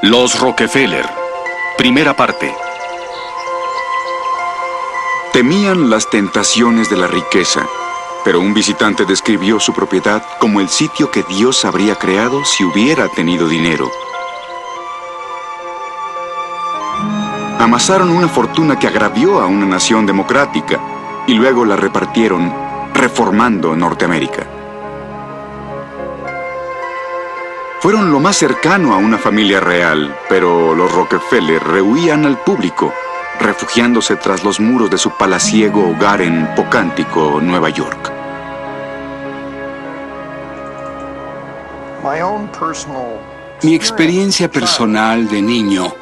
Los Rockefeller. Primera parte. Temían las tentaciones de la riqueza, pero un visitante describió su propiedad como el sitio que Dios habría creado si hubiera tenido dinero. Amasaron una fortuna que agravió a una nación democrática y luego la repartieron, reformando Norteamérica. Fueron lo más cercano a una familia real, pero los Rockefeller rehuían al público, refugiándose tras los muros de su palaciego hogar en Pocántico, Nueva York. Mi experiencia personal de niño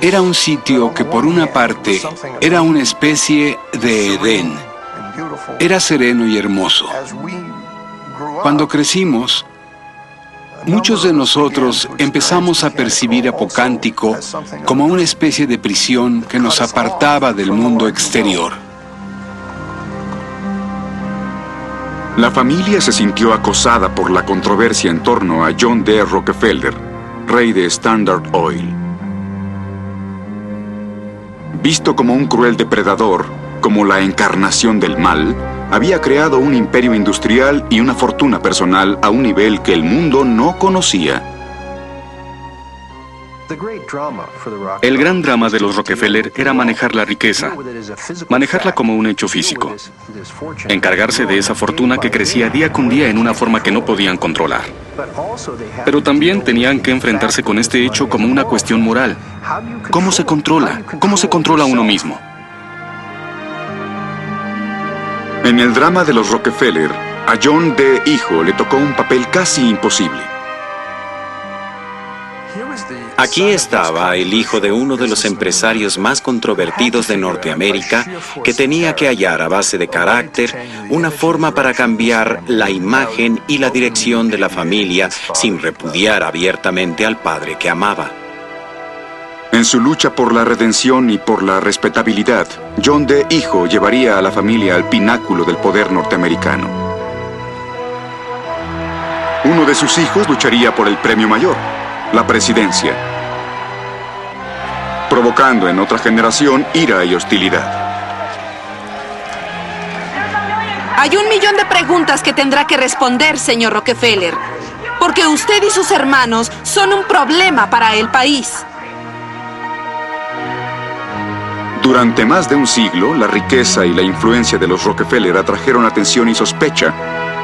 era un sitio que por una parte era una especie de Edén. Era sereno y hermoso. Cuando crecimos, muchos de nosotros empezamos a percibir a Pocántico como una especie de prisión que nos apartaba del mundo exterior. La familia se sintió acosada por la controversia en torno a John D. Rockefeller, rey de Standard Oil. Visto como un cruel depredador, como la encarnación del mal, había creado un imperio industrial y una fortuna personal a un nivel que el mundo no conocía. El gran drama de los Rockefeller era manejar la riqueza, manejarla como un hecho físico, encargarse de esa fortuna que crecía día con día en una forma que no podían controlar. Pero también tenían que enfrentarse con este hecho como una cuestión moral. ¿Cómo se controla? ¿Cómo se controla uno mismo? En el drama de los Rockefeller, a John D. hijo le tocó un papel casi imposible. Aquí estaba el hijo de uno de los empresarios más controvertidos de Norteamérica, que tenía que hallar a base de carácter una forma para cambiar la imagen y la dirección de la familia sin repudiar abiertamente al padre que amaba. En su lucha por la redención y por la respetabilidad, John D. hijo llevaría a la familia al pináculo del poder norteamericano. Uno de sus hijos lucharía por el premio mayor, la presidencia, provocando en otra generación ira y hostilidad. Hay 1.000.000 de preguntas que tendrá que responder, señor Rockefeller, porque usted y sus hermanos son un problema para el país. Durante más de un siglo, la riqueza y la influencia de los Rockefeller atrajeron atención y sospecha,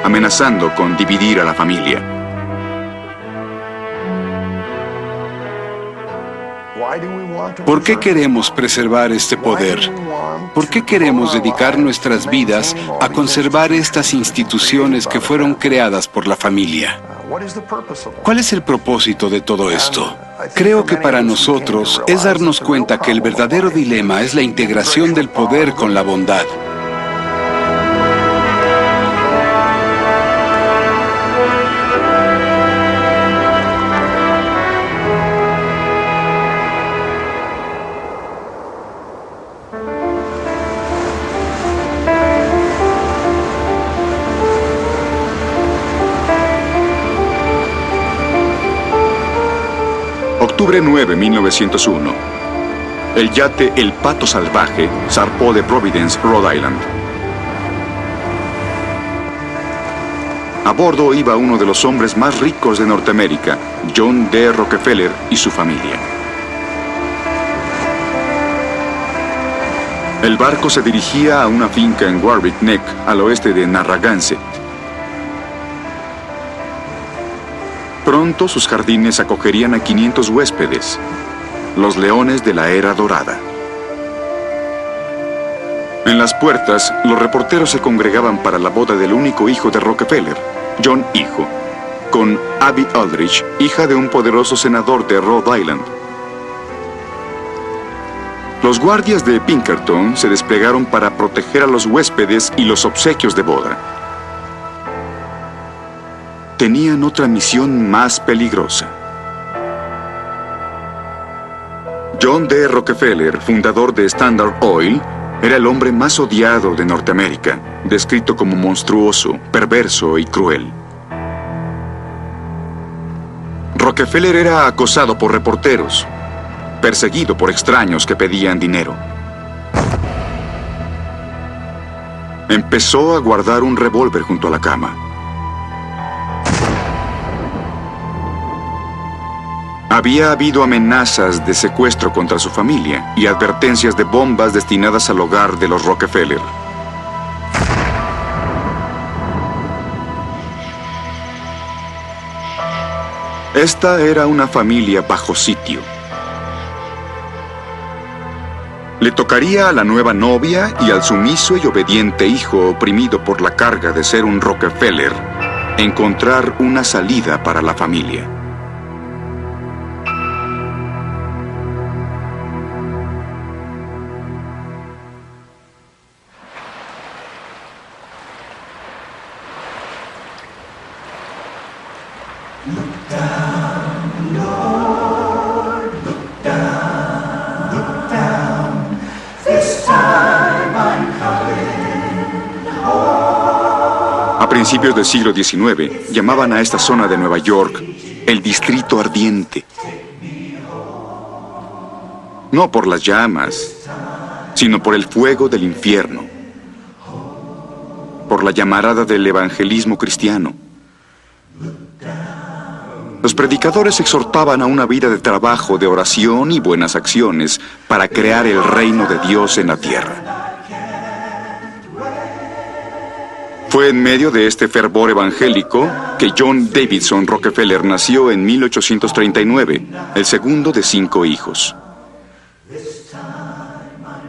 amenazando con dividir a la familia. ¿Por qué queremos preservar este poder? ¿Por qué queremos dedicar nuestras vidas a conservar estas instituciones que fueron creadas por la familia? ¿Cuál es el propósito de todo esto? Creo que para nosotros es darnos cuenta que el verdadero dilema es la integración del poder con la bondad. Octubre 9, 1901. El yate El Pato Salvaje zarpó de Providence, Rhode Island. A bordo iba uno de los hombres más ricos de Norteamérica, John D. Rockefeller y su familia. El barco se dirigía a una finca en Warwick Neck, al oeste de Narragansett. Pronto sus jardines acogerían a 500 huéspedes, los leones de la era dorada. En las puertas, los reporteros se congregaban para la boda del único hijo de Rockefeller, John hijo, con Abby Aldrich, hija de un poderoso senador de Rhode Island. Los guardias de Pinkerton se desplegaron para proteger a los huéspedes y los obsequios de boda. Tenían otra misión más peligrosa. John D. Rockefeller, fundador de Standard Oil, era el hombre más odiado de Norteamérica, descrito como monstruoso, perverso y cruel. Rockefeller era acosado por reporteros, perseguido por extraños que pedían dinero. Empezó a guardar un revólver junto a la cama. Había habido amenazas de secuestro contra su familia y advertencias de bombas destinadas al hogar de los Rockefeller. Esta era una familia bajo sitio. Le tocaría a la nueva novia y al sumiso y obediente hijo oprimido por la carga de ser un Rockefeller encontrar una salida para la familia. A principios del siglo XIX, llamaban a esta zona de Nueva York el Distrito Ardiente. No por las llamas, sino por el fuego del infierno, por la llamarada del evangelismo cristiano. Los predicadores exhortaban a una vida de trabajo, de oración y buenas acciones para crear el reino de Dios en la tierra. Fue en medio de este fervor evangélico que John Davidson Rockefeller nació en 1839, el segundo de 5 hijos.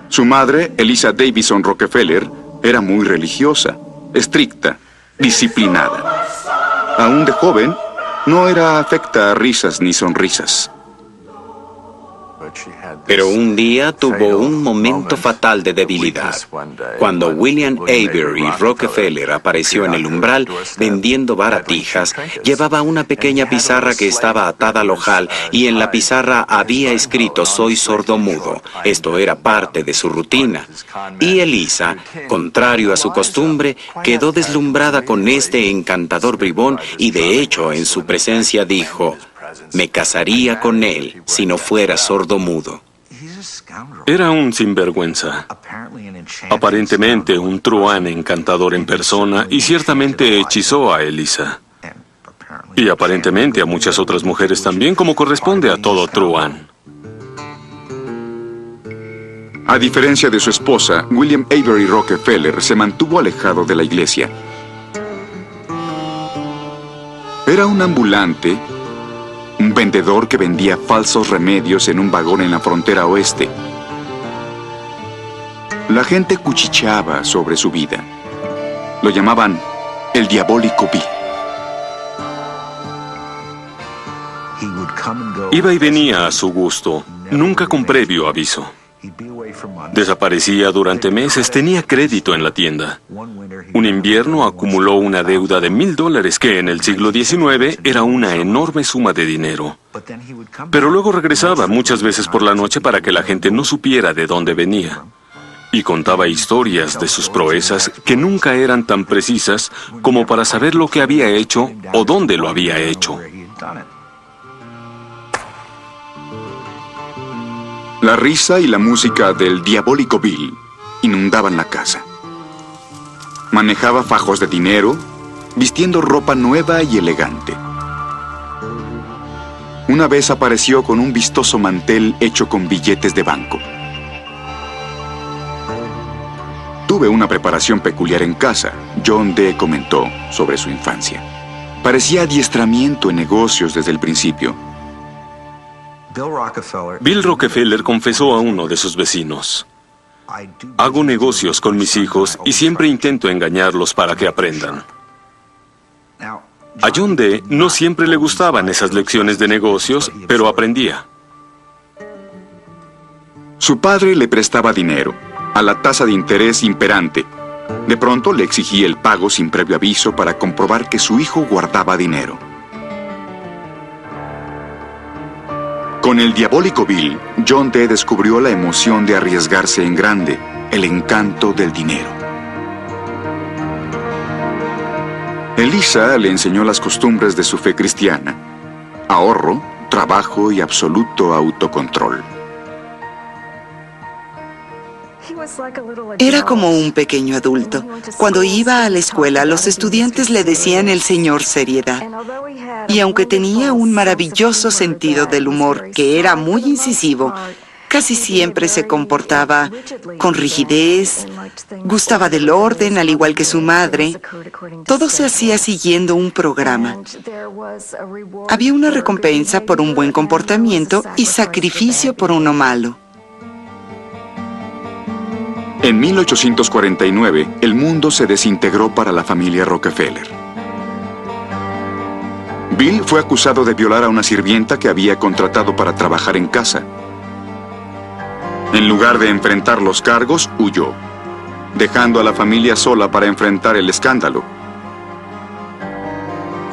Su madre, Eliza Davison Rockefeller, era muy religiosa, estricta, disciplinada. Aún de joven, no era afecta a risas ni sonrisas. Pero un día tuvo un momento fatal de debilidad, cuando William Avery Rockefeller apareció en el umbral vendiendo baratijas. Llevaba una pequeña pizarra que estaba atada al ojal y en la pizarra había escrito "Soy sordomudo". Esto era parte de su rutina. Y Eliza, contrario a su costumbre, quedó deslumbrada con este encantador bribón y de hecho en su presencia dijo: "Me casaría con él si no fuera sordomudo". Era un sinvergüenza, aparentemente un truán encantador en persona, y ciertamente hechizó a Eliza. Y aparentemente a muchas otras mujeres también, como corresponde a todo truán. A diferencia de su esposa, William Avery Rockefeller se mantuvo alejado de la iglesia. Era un ambulante, un vendedor que vendía falsos remedios en un vagón en la frontera oeste. La gente cuchicheaba sobre su vida. Lo llamaban el diabólico Bill. Iba y venía a su gusto, nunca con previo aviso. Desaparecía durante meses, tenía crédito en la tienda. Un invierno acumuló una deuda de $1,000 que en el siglo XIX era una enorme suma de dinero. Pero luego regresaba muchas veces por la noche para que la gente no supiera de dónde venía. Y contaba historias de sus proezas que nunca eran tan precisas como para saber lo que había hecho o dónde lo había hecho. La risa y la música del diabólico Bill inundaban la casa. Manejaba fajos de dinero, vistiendo ropa nueva y elegante. Una vez apareció con un vistoso mantel hecho con billetes de banco. Tuve una preparación peculiar en casa, John D. comentó sobre su infancia. Parecía adiestramiento en negocios desde el principio. Bill Rockefeller confesó a uno de sus vecinos: "Hago negocios con mis hijos y siempre intento engañarlos para que aprendan". A John D. no siempre le gustaban esas lecciones de negocios, pero aprendía. Su padre le prestaba dinero, a la tasa de interés imperante. De pronto le exigía el pago sin previo aviso para comprobar que su hijo guardaba dinero. Con el diabólico Bill, John D. descubrió la emoción de arriesgarse en grande, el encanto del dinero. Eliza le enseñó las costumbres de su fe cristiana. ahorro, trabajo y absoluto autocontrol. Era como un pequeño adulto. Cuando iba a la escuela, los estudiantes le decían el señor seriedad. Y aunque tenía un maravilloso sentido del humor, que era muy incisivo, casi siempre se comportaba con rigidez, gustaba del orden, al igual que su madre. Todo se hacía siguiendo un programa. Había una recompensa por un buen comportamiento y sacrificio por uno malo. En 1849, el mundo se desintegró para la familia Rockefeller. Bill fue acusado de violar a una sirvienta que había contratado para trabajar en casa. En lugar de enfrentar los cargos, huyó, dejando a la familia sola para enfrentar el escándalo.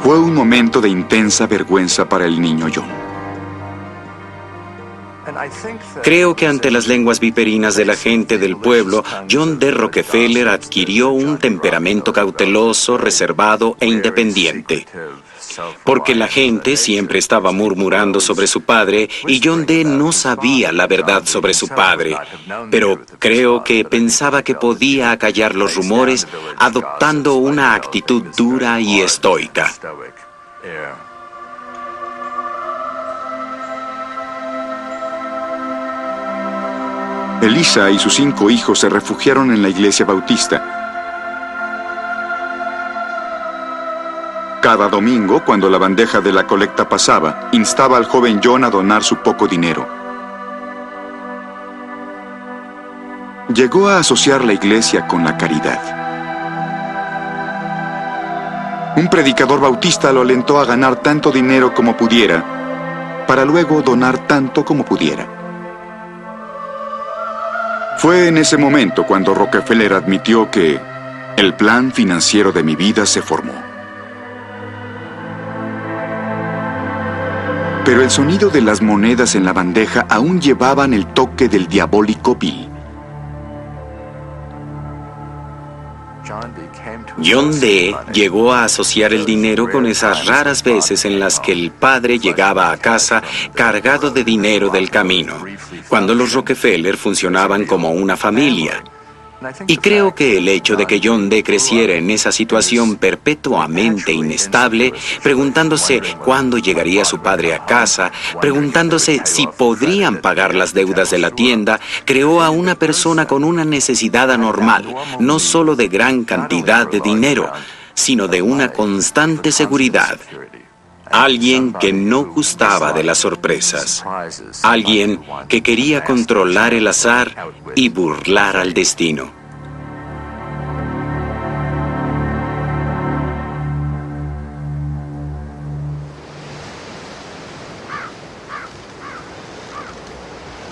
Fue un momento de intensa vergüenza para el niño John. Creo que ante las lenguas viperinas de la gente del pueblo, John D. Rockefeller adquirió un temperamento cauteloso, reservado e independiente. Porque la gente siempre estaba murmurando sobre su padre y John D. no sabía la verdad sobre su padre. Pero creo que pensaba que podía acallar los rumores adoptando una actitud dura y estoica. Elisa y sus 5 hijos se refugiaron en la iglesia bautista. Cada domingo, cuando la bandeja de la colecta pasaba, instaba al joven John a donar su poco dinero. Llegó a asociar la iglesia con la caridad. Un predicador bautista lo alentó a ganar tanto dinero como pudiera, para luego donar tanto como pudiera. Fue en ese momento cuando Rockefeller admitió que el plan financiero de mi vida se formó. Pero el sonido de las monedas en la bandeja aún llevaban el toque del diabólico Bill. John D. llegó a asociar el dinero con esas raras veces en las que el padre llegaba a casa cargado de dinero del camino, cuando los Rockefeller funcionaban como una familia. Y creo que el hecho de que John D. creciera en esa situación perpetuamente inestable, preguntándose cuándo llegaría su padre a casa, preguntándose si podrían pagar las deudas de la tienda, creó a una persona con una necesidad anormal, no solo de gran cantidad de dinero, sino de una constante seguridad. Alguien que no gustaba de las sorpresas. Alguien que quería controlar el azar y burlar al destino.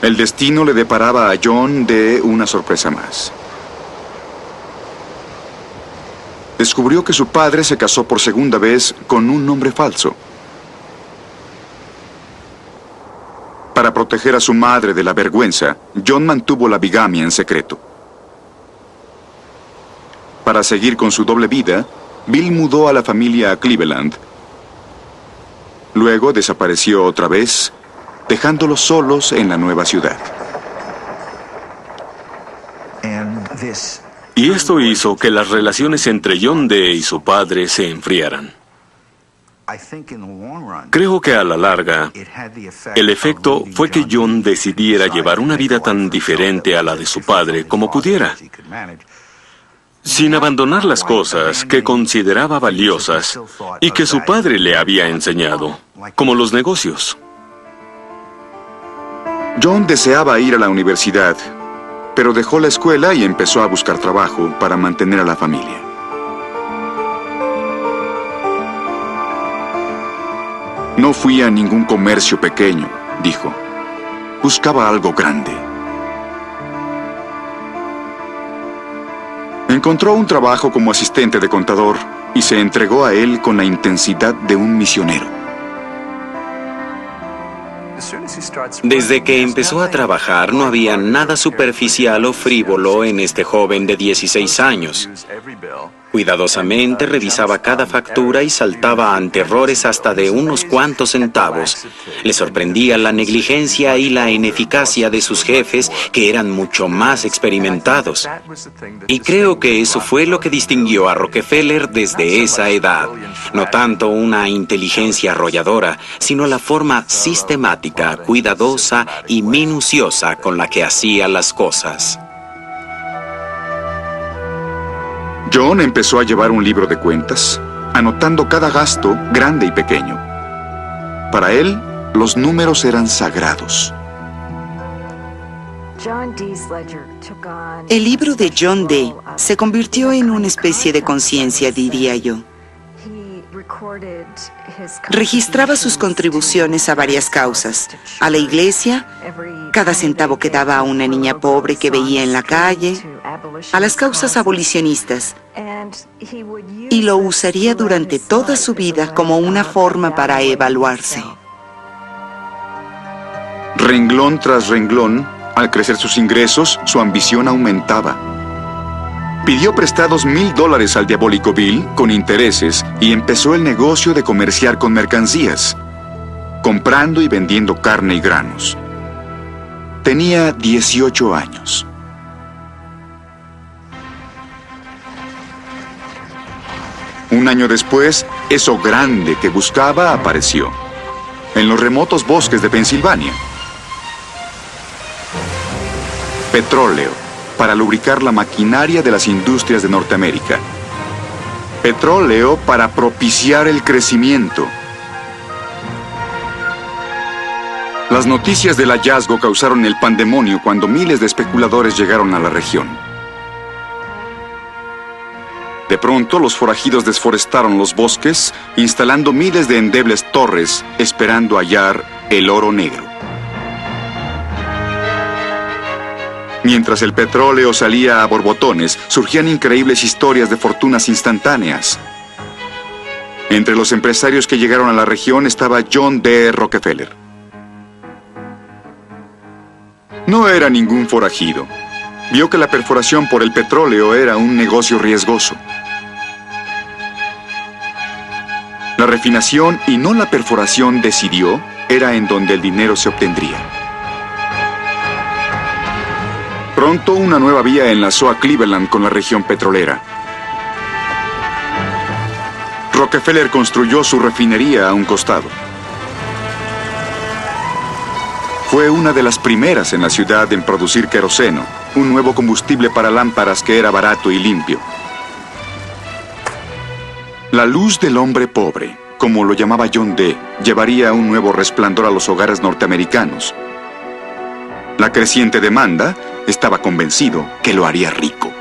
El destino le deparaba a John D. una sorpresa más. Descubrió que su padre se casó por segunda vez con un nombre falso. Para proteger a su madre de la vergüenza, John mantuvo la bigamia en secreto. Para seguir con su doble vida, Bill mudó a la familia a Cleveland. Luego desapareció otra vez, dejándolos solos en la nueva ciudad. Y esto hizo que las relaciones entre John D. y su padre se enfriaran. Creo que a la larga, el efecto fue que John decidiera llevar una vida tan diferente a la de su padre como pudiera, sin abandonar las cosas que consideraba valiosas y que su padre le había enseñado, como los negocios. John deseaba ir a la universidad, pero dejó la escuela y empezó a buscar trabajo para mantener a la familia. No fui a ningún comercio pequeño, dijo. Buscaba algo grande. Encontró un trabajo como asistente de contador y se entregó a él con la intensidad de un misionero. Desde que empezó a trabajar, no había nada superficial o frívolo en este joven de 16 años. Cuidadosamente revisaba cada factura y saltaba ante errores hasta de unos cuantos centavos. Le sorprendía la negligencia y la ineficacia de sus jefes, que eran mucho más experimentados. Y creo que eso fue lo que distinguió a Rockefeller desde esa edad. No tanto una inteligencia arrolladora, sino la forma sistemática, cuidadosa y minuciosa con la que hacía las cosas. John empezó a llevar un libro de cuentas, anotando cada gasto, grande y pequeño. Para él, los números eran sagrados. El libro de John Dee se convirtió en una especie de conciencia, diría yo. Registraba sus contribuciones a varias causas: a la iglesia, cada centavo que daba a una niña pobre que veía en la calle, a las causas abolicionistas, y lo usaría durante toda su vida como una forma para evaluarse. Renglón tras renglón, al crecer sus ingresos, su ambición aumentaba. Pidió prestados $1,000 al diabólico Bill con intereses y empezó el negocio de comerciar con mercancías, comprando y vendiendo carne y granos. Tenía 18 años. Un año después, eso grande que buscaba apareció, en los remotos bosques de Pensilvania. Petróleo, para lubricar la maquinaria de las industrias de Norteamérica. Petróleo para propiciar el crecimiento. Las noticias del hallazgo causaron el pandemonio cuando miles de especuladores llegaron a la región. De pronto, los forajidos desforestaron los bosques, instalando miles de endebles torres, esperando hallar el oro negro. Mientras el petróleo salía a borbotones, surgían increíbles historias de fortunas instantáneas. Entre los empresarios que llegaron a la región estaba John D. Rockefeller. No era ningún forajido. Vio que la perforación por el petróleo era un negocio riesgoso. La refinación y no la perforación, decidió, era en donde el dinero se obtendría. Pronto una nueva vía enlazó a Cleveland con la región petrolera. Rockefeller construyó su refinería a un costado. Fue una de las primeras en la ciudad en producir queroseno, un nuevo combustible para lámparas que era barato y limpio. La luz del hombre pobre, como lo llamaba John Dee, llevaría un nuevo resplandor a los hogares norteamericanos. La creciente demanda, estaba convencido que lo haría rico.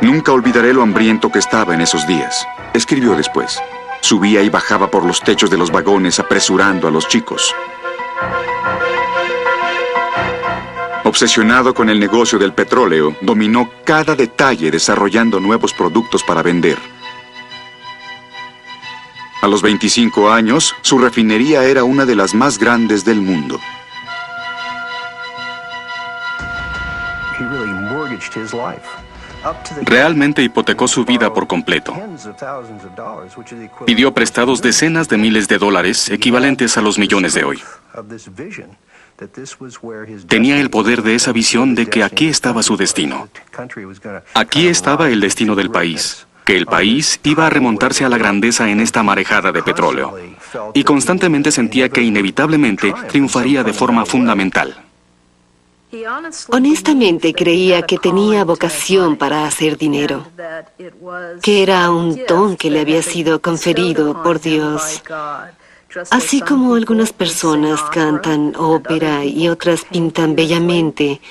Nunca olvidaré lo hambriento que estaba en esos días, escribió después. Subía y bajaba por los techos de los vagones apresurando a los chicos. Obsesionado con el negocio del petróleo, dominó cada detalle desarrollando nuevos productos para vender. A los 25 años, su refinería era una de las más grandes del mundo. Realmente hipotecó su vida por completo. Pidió prestados decenas de miles de dólares, equivalentes a los millones de hoy. Tenía el poder de esa visión de que aquí estaba su destino. Aquí estaba el destino del país, que el país iba a remontarse a la grandeza en esta marejada de petróleo. Y constantemente sentía que inevitablemente triunfaría de forma fundamental. Honestamente creía que tenía vocación para hacer dinero, que era un don que le había sido conferido por Dios. Así como algunas personas cantan ópera y otras pintan bellamente,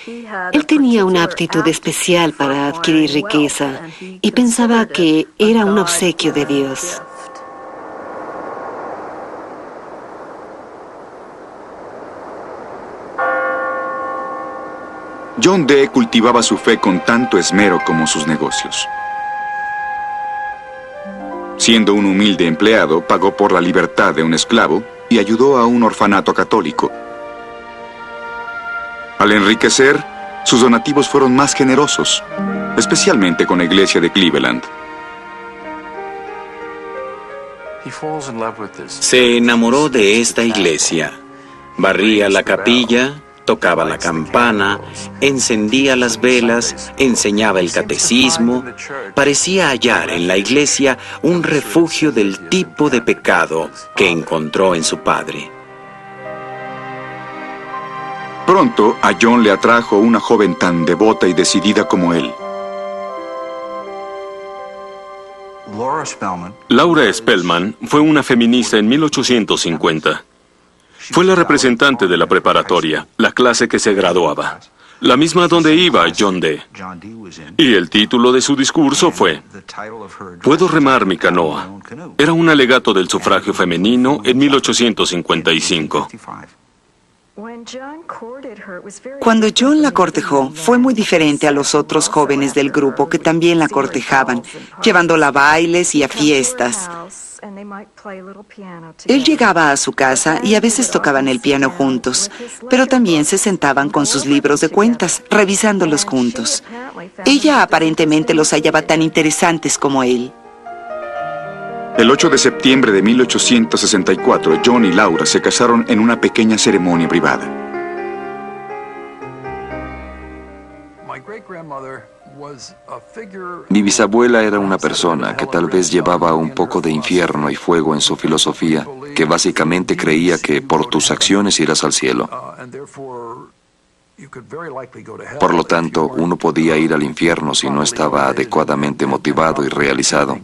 él tenía una aptitud especial para adquirir riqueza y pensaba que era un obsequio de Dios. John Dee cultivaba su fe con tanto esmero como sus negocios. Siendo un humilde empleado, pagó por la libertad de un esclavo y ayudó a un orfanato católico. Al enriquecer, sus donativos fueron más generosos. especialmente con la iglesia de Cleveland. Se enamoró de esta iglesia. Barría la capilla, tocaba la campana, encendía las velas, enseñaba el catecismo. Parecía hallar en la iglesia un refugio del tipo de pecado que encontró en su padre. Pronto a John le atrajo una joven tan devota y decidida como él. Laura Spellman fue una feminista en 1850. Fue la representante de la preparatoria, la clase que se graduaba, la misma donde iba John Dee. Y el título de su discurso fue "Puedo remar mi canoa". Era un alegato del sufragio femenino en 1855. Cuando John la cortejó, fue muy diferente a los otros jóvenes del grupo que también la cortejaban, llevándola a bailes y a fiestas. Él llegaba a su casa y a veces tocaban el piano juntos, pero también se sentaban con sus libros de cuentas, revisándolos juntos. Ella aparentemente los hallaba tan interesantes como él. El 8 de septiembre de 1864, John y Laura se casaron en una pequeña ceremonia privada. Mi bisabuela era una persona que tal vez llevaba un poco de infierno y fuego en su filosofía, que básicamente creía que por tus acciones irás al cielo. Por lo tanto, uno podía ir al infierno si no estaba adecuadamente motivado y realizado.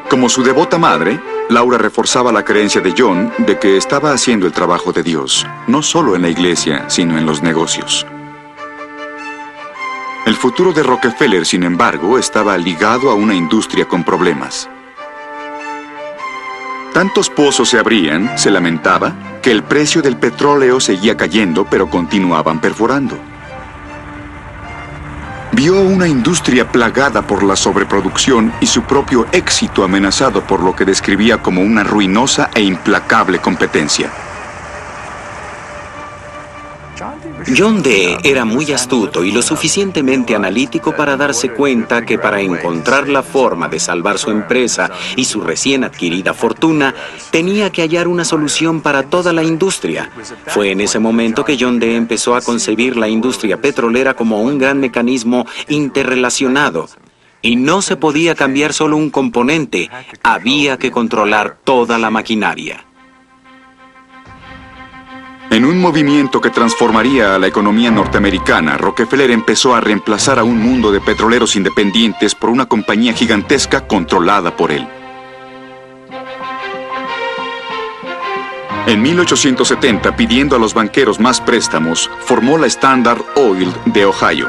Como su devota madre, Laura reforzaba la creencia de John de que estaba haciendo el trabajo de Dios, no solo en la iglesia, sino en los negocios. El futuro de Rockefeller, sin embargo, estaba ligado a una industria con problemas. Tantos pozos se abrían, se lamentaba, que el precio del petróleo seguía cayendo, pero continuaban perforando. Vio una industria plagada por la sobreproducción y su propio éxito amenazado por lo que describía como una ruinosa e implacable competencia. John Dee era muy astuto y lo suficientemente analítico para darse cuenta que para encontrar la forma de salvar su empresa y su recién adquirida fortuna, tenía que hallar una solución para toda la industria. Fue en ese momento que John Dee empezó a concebir la industria petrolera como un gran mecanismo interrelacionado. Y no se podía cambiar solo un componente, había que controlar toda la maquinaria. En un movimiento que transformaría a la economía norteamericana, Rockefeller empezó a reemplazar a un mundo de petroleros independientes por una compañía gigantesca controlada por él. En 1870, pidiendo a los banqueros más préstamos, formó la Standard Oil de Ohio.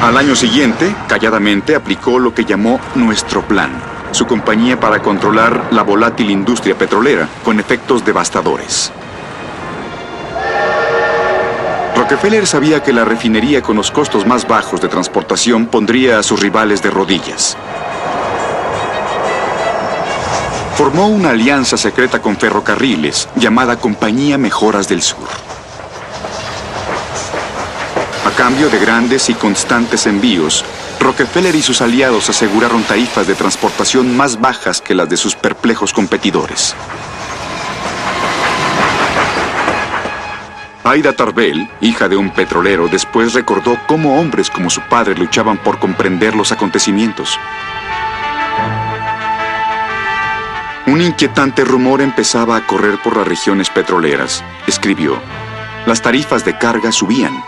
Al año siguiente, calladamente aplicó lo que llamó Nuestro Plan, su compañía para controlar la volátil industria petrolera, con efectos devastadores. Rockefeller sabía que la refinería con los costos más bajos de transportación pondría a sus rivales de rodillas. Formó una alianza secreta con ferrocarriles, llamada Compañía Mejoras del Sur. A cambio de grandes y constantes envíos, Rockefeller y sus aliados aseguraron tarifas de transportación más bajas que las de sus perplejos competidores. Aida Tarbell, hija de un petrolero, después recordó cómo hombres como su padre luchaban por comprender los acontecimientos. Un inquietante rumor empezaba a correr por las regiones petroleras. Escribió: las tarifas de carga subían.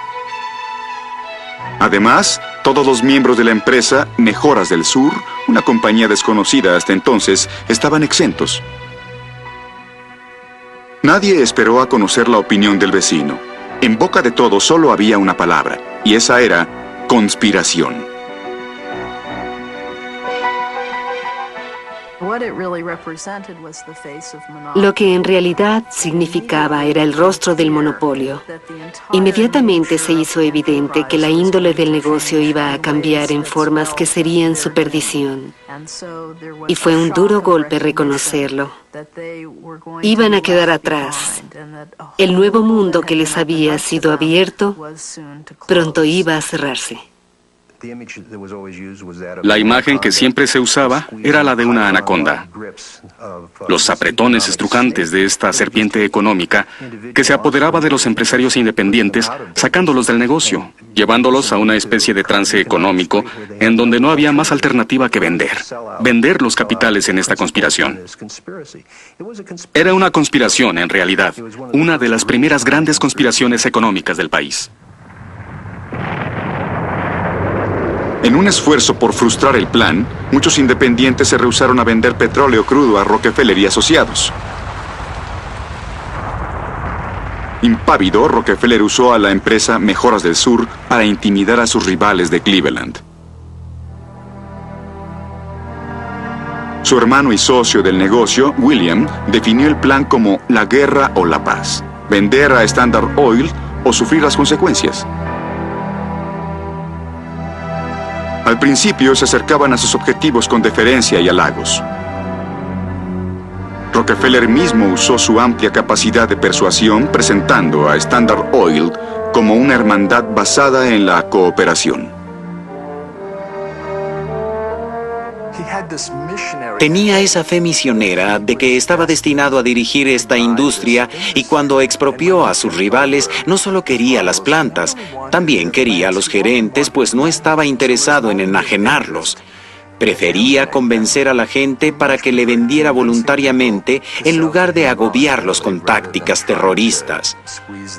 Además, todos los miembros de la empresa Mejoras del Sur, una compañía desconocida hasta entonces, estaban exentos. Nadie esperó a conocer la opinión del vecino. En boca de todos solo había una palabra, y esa era conspiración. Lo que en realidad significaba era el rostro del monopolio. Inmediatamente se hizo evidente que la índole del negocio iba a cambiar en formas que serían su perdición. Y fue un duro golpe reconocerlo. Iban a quedar atrás. El nuevo mundo que les había sido abierto pronto iba a cerrarse. La imagen que siempre se usaba era la de una anaconda. Los apretones estrujantes de esta serpiente económica que se apoderaba de los empresarios independientes, sacándolos del negocio, llevándolos a una especie de trance económico en donde no había más alternativa que vender los capitales en esta conspiración. Era una conspiración, en realidad, una de las primeras grandes conspiraciones económicas del país. En un esfuerzo por frustrar el plan, muchos independientes se rehusaron a vender petróleo crudo a Rockefeller y asociados. Impávido, Rockefeller usó a la empresa Mejoras del Sur para intimidar a sus rivales de Cleveland. Su hermano y socio del negocio, William, definió el plan como la guerra o la paz, vender a Standard Oil o sufrir las consecuencias. Al principio se acercaban a sus objetivos con deferencia y halagos. Rockefeller mismo usó su amplia capacidad de persuasión presentando a Standard Oil como una hermandad basada en la cooperación. Tenía esa fe misionera de que estaba destinado a dirigir esta industria y cuando expropió a sus rivales no solo quería las plantas, también quería a los gerentes, pues no estaba interesado en enajenarlos. Prefería convencer a la gente para que le vendiera voluntariamente en lugar de agobiarlos con tácticas terroristas.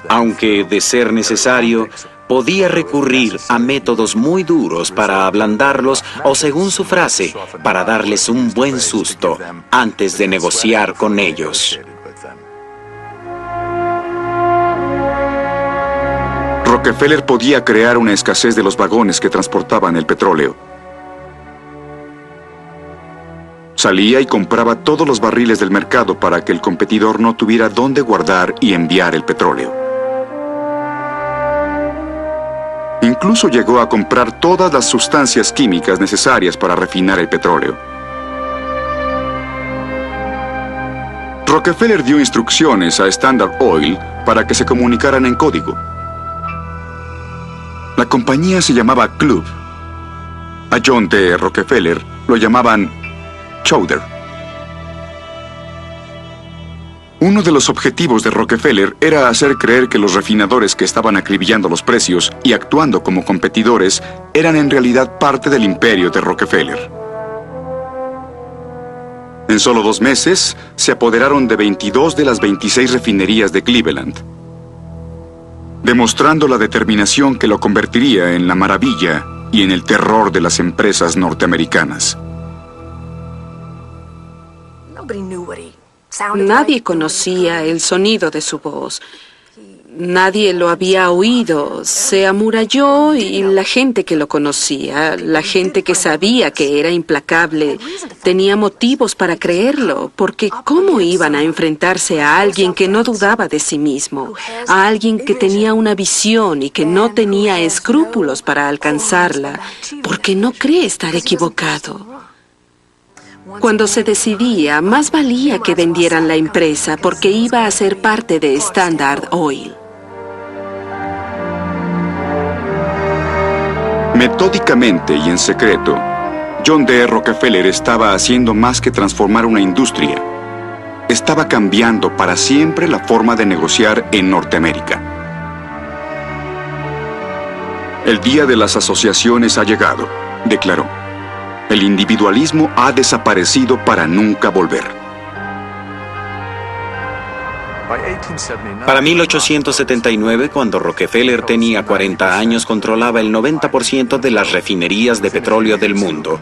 Aunque, de ser necesario, podía recurrir a métodos muy duros para ablandarlos o, según su frase, para darles un buen susto antes de negociar con ellos. Rockefeller podía crear una escasez de los vagones que transportaban el petróleo. Salía y compraba todos los barriles del mercado para que el competidor no tuviera dónde guardar y enviar el petróleo. Incluso llegó a comprar todas las sustancias químicas necesarias para refinar el petróleo. Rockefeller dio instrucciones a Standard Oil para que se comunicaran en código. La compañía se llamaba Club. A John D. Rockefeller lo llamaban Chowder. Uno de los objetivos de Rockefeller era hacer creer que los refinadores que estaban acribillando los precios y actuando como competidores eran en realidad parte del imperio de Rockefeller. En solo 2 meses, se apoderaron de 22 de las 26 refinerías de Cleveland, demostrando la determinación que lo convertiría en la maravilla y en el terror de las empresas norteamericanas. Nadie conocía el sonido de su voz. Nadie lo había oído. Se amuralló y la gente que lo conocía, la gente que sabía que era implacable, tenía motivos para creerlo, porque ¿cómo iban a enfrentarse a alguien que no dudaba de sí mismo? A alguien que tenía una visión y que no tenía escrúpulos para alcanzarla, porque no cree estar equivocado. Cuando se decidía, más valía que vendieran la empresa porque iba a ser parte de Standard Oil. Metódicamente y en secreto, John D. Rockefeller estaba haciendo más que transformar una industria. Estaba cambiando para siempre la forma de negociar en Norteamérica. El día de las asociaciones ha llegado, declaró. El individualismo ha desaparecido para nunca volver. Para 1879, cuando Rockefeller tenía 40 años, controlaba el 90% de las refinerías de petróleo del mundo.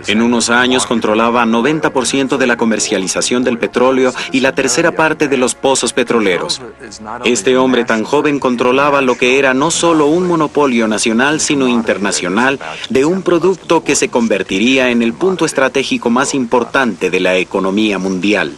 En unos años controlaba 90% de la comercialización del petróleo y la tercera parte de los pozos petroleros. Este hombre tan joven controlaba lo que era no solo un monopolio nacional, sino internacional, de un producto que se convertiría en el punto estratégico más importante de la economía mundial.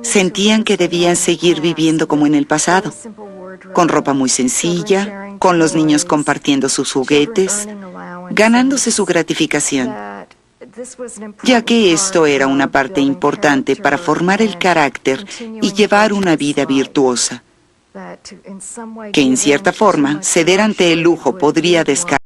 Sentían que debían seguir viviendo como en el pasado, con ropa muy sencilla, con los niños compartiendo sus juguetes, ganándose su gratificación, ya que esto era una parte importante para formar el carácter y llevar una vida virtuosa, que en cierta forma ceder ante el lujo podría descartar.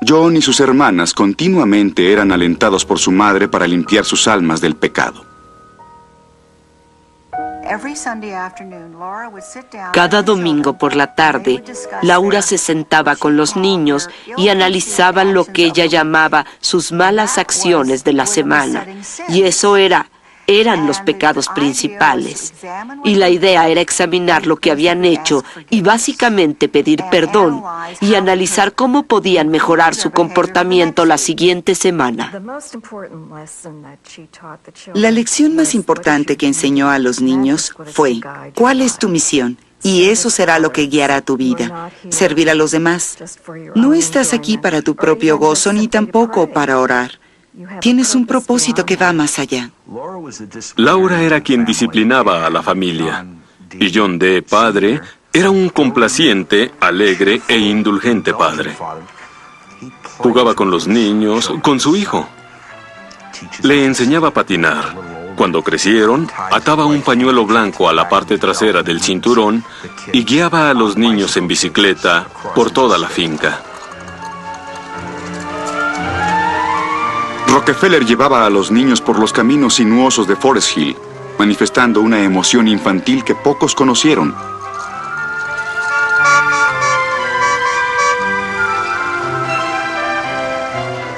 John y sus hermanas continuamente eran alentados por su madre para limpiar sus almas del pecado. Cada domingo por la tarde, Laura se sentaba con los niños y analizaban lo que ella llamaba sus malas acciones de la semana. Y eso eran los pecados principales. Y la idea era examinar lo que habían hecho y básicamente pedir perdón y analizar cómo podían mejorar su comportamiento la siguiente semana. La lección más importante que enseñó a los niños fue: ¿cuál es tu misión? Y eso será lo que guiará tu vida, servir a los demás. No estás aquí para tu propio gozo ni tampoco para orar. Tienes un propósito que va más allá. Laura era quien disciplinaba a la familia, y John D., padre, era un complaciente, alegre e indulgente padre. Jugaba con los niños, con su hijo. Le enseñaba a patinar, Cuando crecieron, ataba un pañuelo blanco a la parte trasera del cinturón y guiaba a los niños en bicicleta por toda la finca. Rockefeller llevaba a los niños por los caminos sinuosos de Forest Hill, manifestando una emoción infantil que pocos conocieron.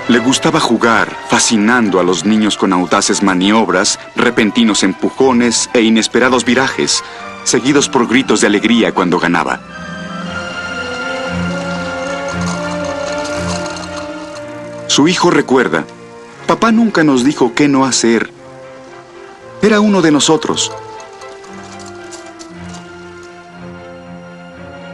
Le gustaba jugar, fascinando a los niños con audaces maniobras, repentinos empujones e inesperados virajes, seguidos por gritos de alegría cuando ganaba. Su hijo recuerda: papá nunca nos dijo qué no hacer. Era uno de nosotros.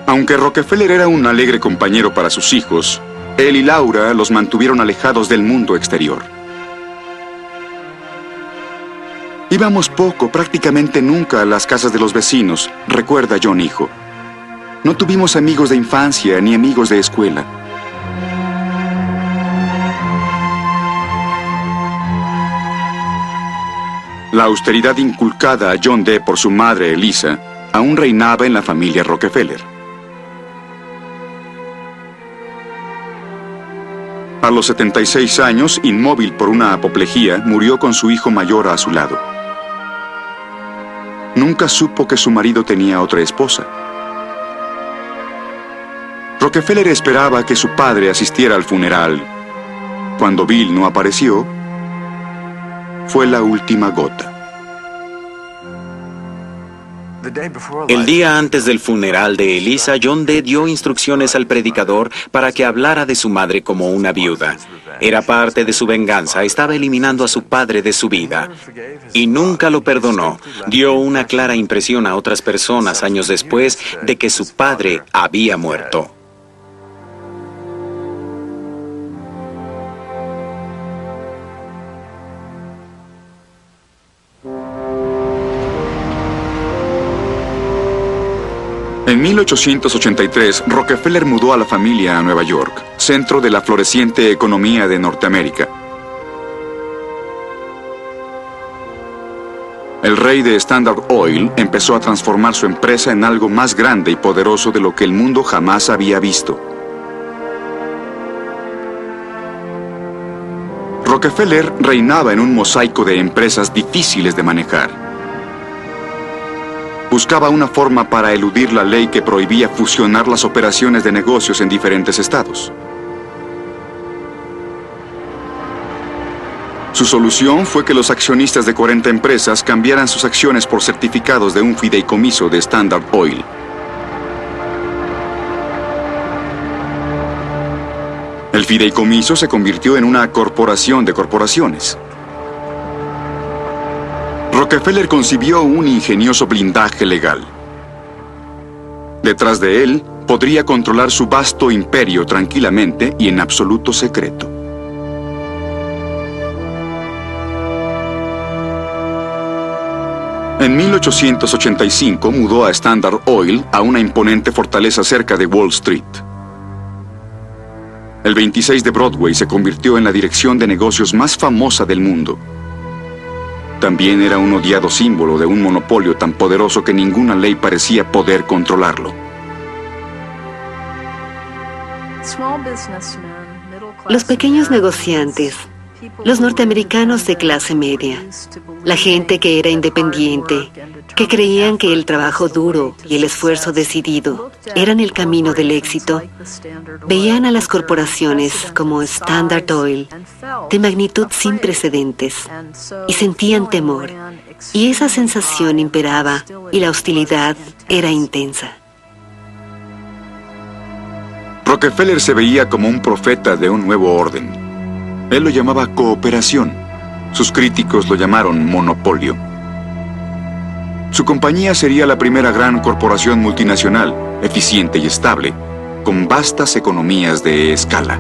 Aunque Rockefeller era un alegre compañero para sus hijos, él y Laura los mantuvieron alejados del mundo exterior. Íbamos poco, prácticamente nunca, a las casas de los vecinos, recuerda John hijo. No tuvimos amigos de infancia ni amigos de escuela. La austeridad inculcada a John D. por su madre Elisa aún reinaba en la familia Rockefeller. A los 76 años, inmóvil por una apoplejía, murió con su hijo mayor a su lado. Nunca supo que su marido tenía otra esposa. Rockefeller esperaba que su padre asistiera al funeral. Cuando Bill no apareció, fue la última gota. El día antes del funeral de Elisa, John D. dio instrucciones al predicador para que hablara de su madre como una viuda. Era parte de su venganza, estaba eliminando a su padre de su vida. Y nunca lo perdonó. Dio una clara impresión a otras personas años después de que su padre había muerto. En 1883, Rockefeller mudó a la familia a Nueva York, centro de la floreciente economía de Norteamérica. El rey de Standard Oil empezó a transformar su empresa en algo más grande y poderoso de lo que el mundo jamás había visto. Rockefeller reinaba en un mosaico de empresas difíciles de manejar. Buscaba una forma para eludir la ley que prohibía fusionar las operaciones de negocios en diferentes estados. Su solución fue que los accionistas de 40 empresas cambiaran sus acciones por certificados de un fideicomiso de Standard Oil. El fideicomiso se convirtió en una corporación de corporaciones. Rockefeller concibió un ingenioso blindaje legal. Detrás de él, podría controlar su vasto imperio tranquilamente y en absoluto secreto. En 1885 mudó a Standard Oil a una imponente fortaleza cerca de Wall Street. El 26 de Broadway se convirtió en la dirección de negocios más famosa del mundo. También era un odiado símbolo de un monopolio tan poderoso que ninguna ley parecía poder controlarlo. Los pequeños negociantes, los norteamericanos de clase media, la gente que era independiente, que creían que el trabajo duro y el esfuerzo decidido eran el camino del éxito, veían a las corporaciones como Standard Oil de magnitud sin precedentes y sentían temor, y esa sensación imperaba y la hostilidad era intensa. Rockefeller se veía como un profeta de un nuevo orden. Él lo llamaba cooperación. Sus críticos lo llamaron monopolio. Su compañía sería la primera gran corporación multinacional, eficiente y estable, con vastas economías de escala.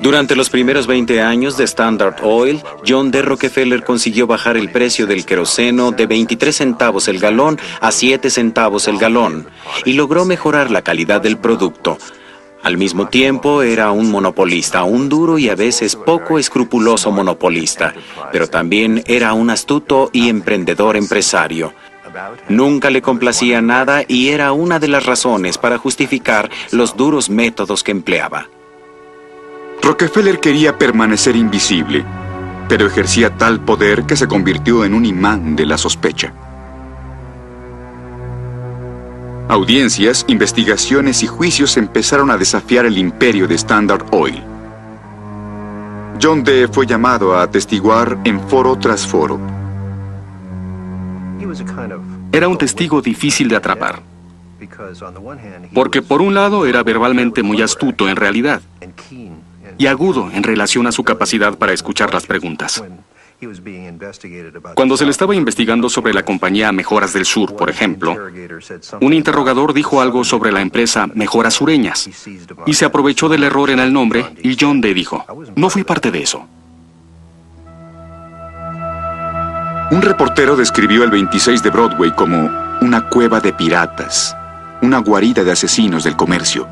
Durante los primeros 20 años de Standard Oil, John D. Rockefeller consiguió bajar el precio del queroseno de 23 centavos el galón a 7 centavos el galón y logró mejorar la calidad del producto. Al mismo tiempo era un monopolista, un duro y a veces poco escrupuloso monopolista, pero también era un astuto y emprendedor empresario. Nunca le complacía nada y era una de las razones para justificar los duros métodos que empleaba. Rockefeller quería permanecer invisible, pero ejercía tal poder que se convirtió en un imán de la sospecha. Audiencias, investigaciones y juicios empezaron a desafiar el imperio de Standard Oil. John D. fue llamado a atestiguar en foro tras foro. Era un testigo difícil de atrapar, porque por un lado era verbalmente muy astuto en realidad y agudo en relación a su capacidad para escuchar las preguntas. Cuando se le estaba investigando sobre la compañía Mejoras del Sur, por ejemplo, un interrogador dijo algo sobre la empresa Mejoras Sureñas y se aprovechó del error en el nombre y John D. dijo, no fui parte de eso. Un reportero describió el 26 de Broadway como una cueva de piratas, una guarida de asesinos del comercio.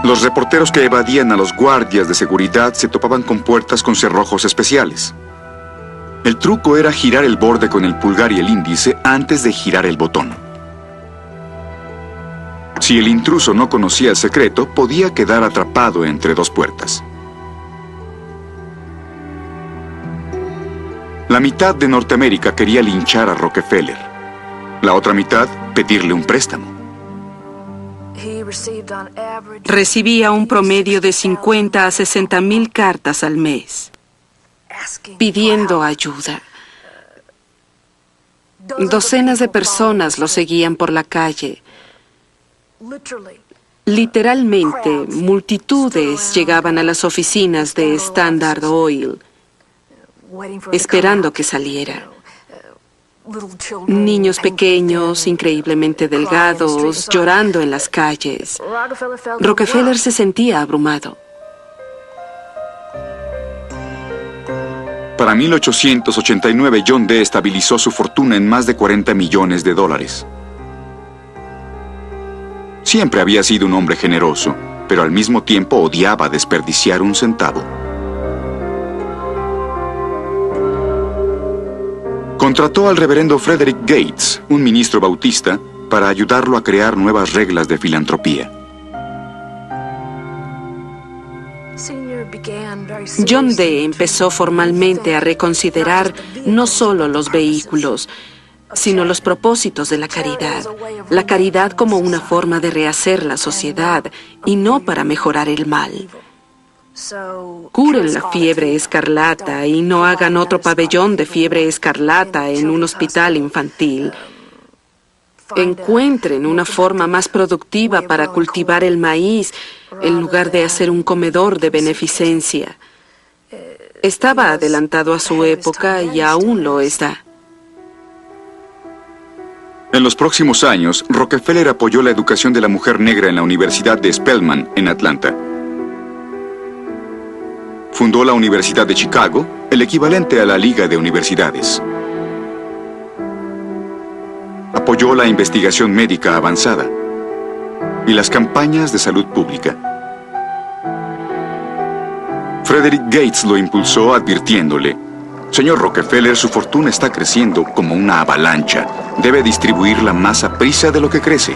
Los reporteros que evadían a los guardias de seguridad se topaban con puertas con cerrojos especiales. El truco era girar el borde con el pulgar y el índice antes de girar el botón. Si el intruso no conocía el secreto, podía quedar atrapado entre dos puertas. La mitad de Norteamérica quería linchar a Rockefeller. La otra mitad, pedirle un préstamo. Recibía un promedio de 50 a 60,000 cartas al mes, pidiendo ayuda. Docenas de personas lo seguían por la calle. Literalmente, multitudes llegaban a las oficinas de Standard Oil, esperando que saliera. Niños pequeños, increíblemente delgados, llorando en las calles. Rockefeller se sentía abrumado. Para 1889, John D. estabilizó su fortuna en más de 40 millones de dólares. Siempre había sido un hombre generoso, pero al mismo tiempo odiaba desperdiciar un centavo. Contrató al reverendo Frederick Gates, un ministro bautista, para ayudarlo a crear nuevas reglas de filantropía. John D. empezó formalmente a reconsiderar no solo los vehículos, sino los propósitos de la caridad como una forma de rehacer la sociedad y no para mejorar el mal. Curen la fiebre escarlata y no hagan otro pabellón de fiebre escarlata en un hospital infantil. Encuentren una forma más productiva para cultivar el maíz en lugar de hacer un comedor de beneficencia. Estaba adelantado a su época y aún lo está. En los próximos años, Rockefeller apoyó la educación de la mujer negra en la Universidad de Spelman, en Atlanta. Fundó la Universidad de Chicago, el equivalente a la Liga de Universidades. Apoyó la investigación médica avanzada y las campañas de salud pública. Frederick Gates lo impulsó advirtiéndole: Señor Rockefeller, su fortuna está creciendo como una avalancha. Debe distribuirla más a prisa de lo que crece.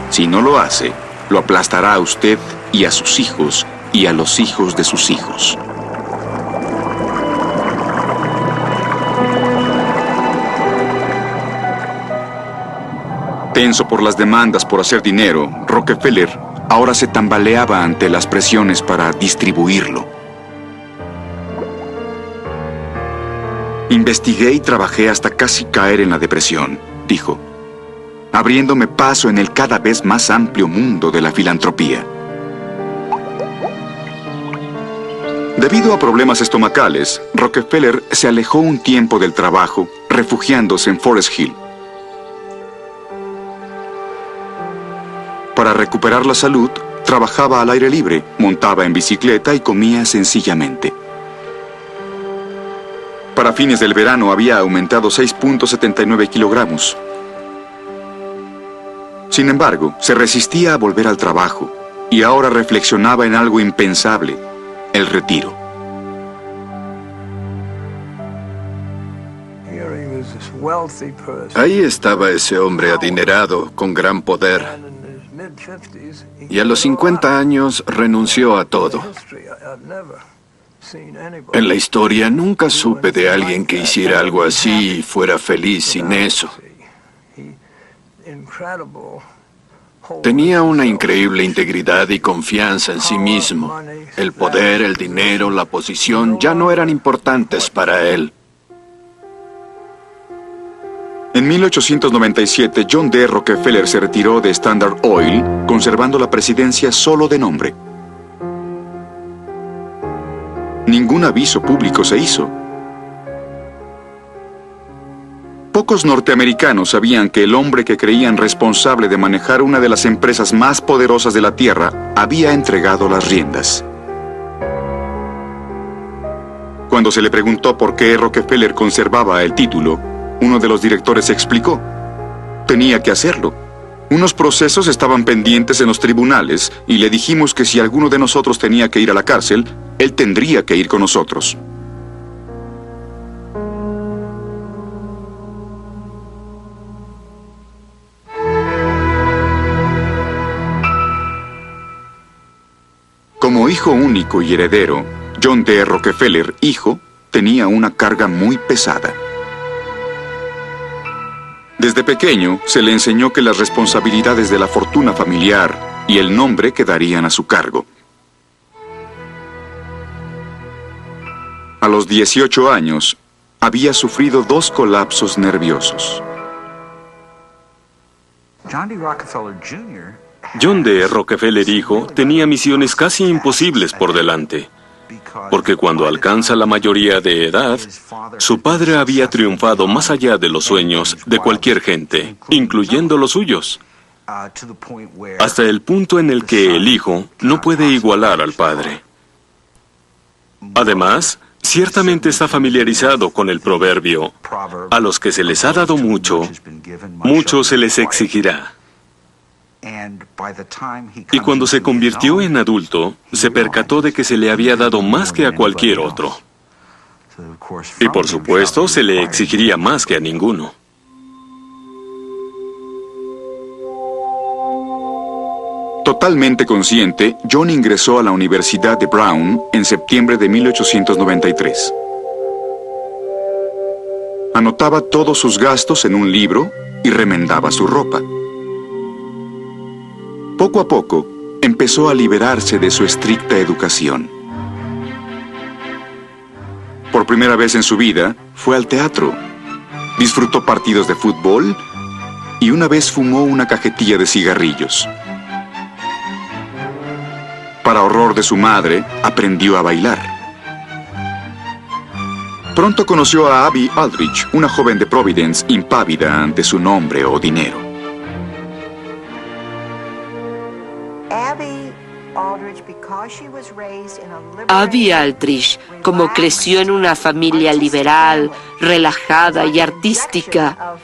Si no lo hace, lo aplastará a usted y a sus hijos y a los hijos de sus hijos. Tenso por las demandas por hacer dinero, Rockefeller ahora se tambaleaba ante las presiones para distribuirlo. Investigué y trabajé hasta casi caer en la depresión, dijo, abriéndome paso en el cada vez más amplio mundo de la filantropía. Debido a problemas estomacales, Rockefeller se alejó un tiempo del trabajo, refugiándose en Forest Hill. Para recuperar la salud, trabajaba al aire libre, montaba en bicicleta y comía sencillamente. Para fines del verano había aumentado 6.79 kilogramos. Sin embargo, se resistía a volver al trabajo y ahora reflexionaba en algo impensable, el retiro. Ahí estaba ese hombre adinerado, con gran poder. Y a los 50 años renunció a todo. En la historia nunca supe de alguien que hiciera algo así y fuera feliz sin eso. Tenía una increíble integridad y confianza en sí mismo. El poder, el dinero, la posición ya no eran importantes para él. En 1897, John D. Rockefeller se retiró de Standard Oil, conservando la presidencia solo de nombre. Ningún aviso público se hizo. Pocos norteamericanos sabían que el hombre que creían responsable de manejar una de las empresas más poderosas de la Tierra había entregado las riendas. Cuando se le preguntó por qué Rockefeller conservaba el título, uno de los directores explicó: tenía que hacerlo. Unos procesos estaban pendientes en los tribunales y le dijimos que si alguno de nosotros tenía que ir a la cárcel, él tendría que ir con nosotros. Como hijo único y heredero, John D. Rockefeller, hijo, tenía una carga muy pesada. Desde pequeño se le enseñó que las responsabilidades de la fortuna familiar y el nombre quedarían a su cargo. A los 18 años, había sufrido 2 colapsos nerviosos. John D. Rockefeller hijo tenía misiones casi imposibles por delante, porque cuando alcanza la mayoría de edad, su padre había triunfado más allá de los sueños de cualquier gente, incluyendo los suyos, hasta el punto en el que el hijo no puede igualar al padre. Además, ciertamente está familiarizado con el proverbio: a los que se les ha dado mucho, mucho se les exigirá. Y cuando se convirtió en adulto, se percató de que se le había dado más que a cualquier otro. Y por supuesto, se le exigiría más que a ninguno. Totalmente consciente, John ingresó a la Universidad de Brown en septiembre de 1893. Anotaba todos sus gastos en un libro y remendaba su ropa. Poco a poco, empezó a liberarse de su estricta educación. Por primera vez en su vida, fue al teatro, disfrutó partidos de fútbol y una vez fumó una cajetilla de cigarrillos. Para horror de su madre, aprendió a bailar. Pronto conoció a Abby Aldrich, una joven de Providence impávida ante su nombre o dinero. Abby Aldrich, como creció en una familia liberal, relajada y artística,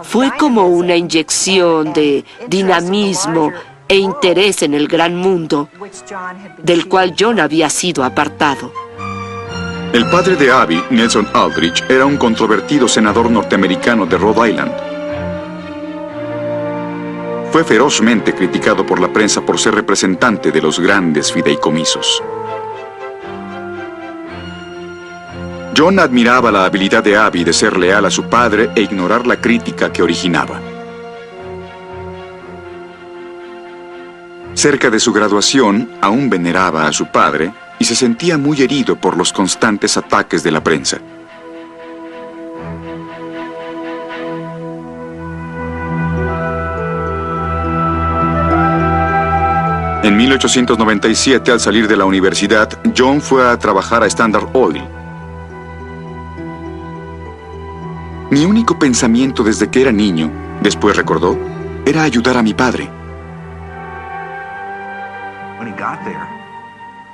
fue como una inyección de dinamismo e interés en el gran mundo, del cual John había sido apartado. El padre de Abby, Nelson Aldrich, era un controvertido senador norteamericano de Rhode Island. Fue ferozmente criticado por la prensa por ser representante de los grandes fideicomisos. John admiraba la habilidad de Abby de ser leal a su padre e ignorar la crítica que originaba. Cerca de su graduación, aún veneraba a su padre y se sentía muy herido por los constantes ataques de la prensa. En 1897, al salir de la universidad, John fue a trabajar a Standard Oil. Mi único pensamiento desde que era niño, después recordó, era ayudar a mi padre.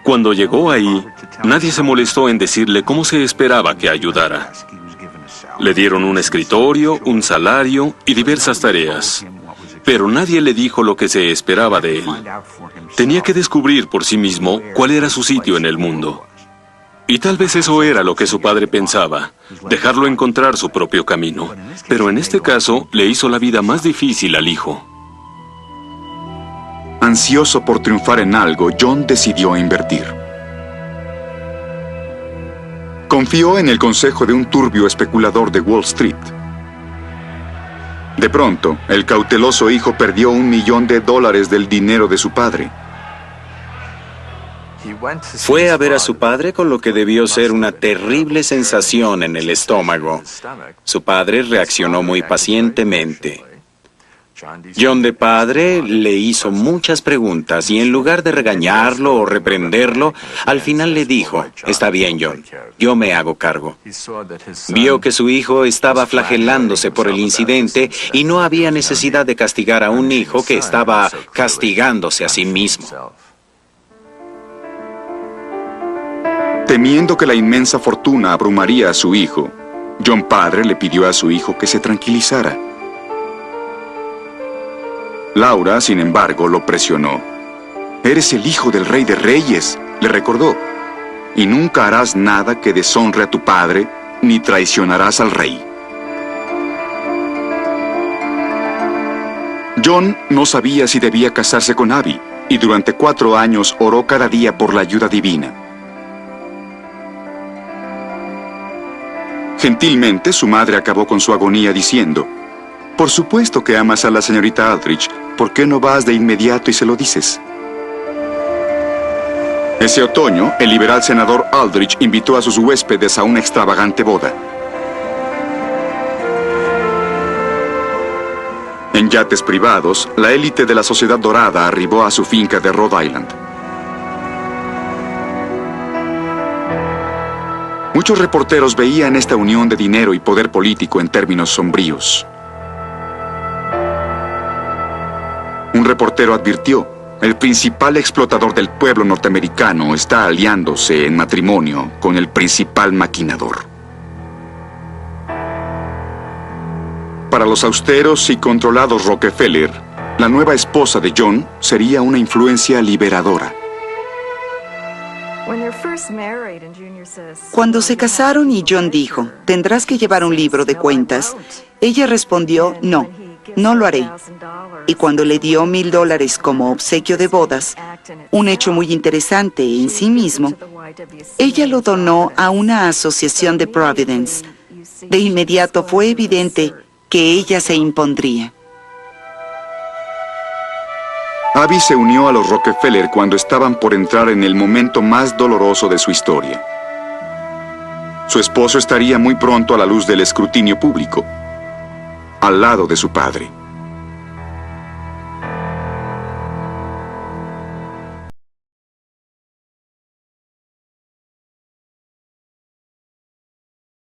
Cuando llegó ahí, nadie se molestó en decirle cómo se esperaba que ayudara. Le dieron un escritorio, un salario y diversas tareas. Pero nadie le dijo lo que se esperaba de él. Tenía que descubrir por sí mismo cuál era su sitio en el mundo. Y tal vez eso era lo que su padre pensaba, dejarlo encontrar su propio camino. Pero en este caso, le hizo la vida más difícil al hijo. Ansioso por triunfar en algo, John decidió invertir. Confió en el consejo de un turbio especulador de Wall Street. De pronto, el cauteloso hijo perdió $1 millón del dinero de su padre. Fue a ver a su padre con lo que debió ser una terrible sensación en el estómago. Su padre reaccionó muy pacientemente. John de padre le hizo muchas preguntas y en lugar de regañarlo o reprenderlo, al final le dijo, «Está bien, John, yo me hago cargo». Vio que su hijo estaba flagelándose por el incidente y no había necesidad de castigar a un hijo que estaba castigándose a sí mismo. Temiendo que la inmensa fortuna abrumaría a su hijo, John padre le pidió a su hijo que se tranquilizara. Laura, sin embargo, lo presionó. «Eres el hijo del Rey de Reyes», le recordó, «y nunca harás nada que deshonre a tu padre, ni traicionarás al rey». John no sabía si debía casarse con Abby, y durante 4 años oró cada día por la ayuda divina. Gentilmente, su madre acabó con su agonía diciendo, «Por supuesto que amas a la señorita Aldrich, ¿por qué no vas de inmediato y se lo dices?». Ese otoño, el liberal senador Aldrich invitó a sus huéspedes a una extravagante boda. En yates privados, la élite de la sociedad dorada arribó a su finca de Rhode Island. Muchos reporteros veían esta unión de dinero y poder político en términos sombríos. Un reportero advirtió, el principal explotador del pueblo norteamericano está aliándose en matrimonio con el principal maquinador. Para los austeros y controlados Rockefeller, la nueva esposa de John sería una influencia liberadora. Cuando se casaron y John dijo, «Tendrás que llevar un libro de cuentas», ella respondió, «No, no lo haré». Y cuando le dio $1000 como obsequio de bodas, un hecho muy interesante en sí mismo, ella lo donó a una asociación de Providence. De inmediato fue evidente que ella se impondría. Abby se unió a los Rockefeller cuando estaban por entrar en el momento más doloroso de su historia. Su esposo estaría muy pronto a la luz del escrutinio público, al lado de su padre.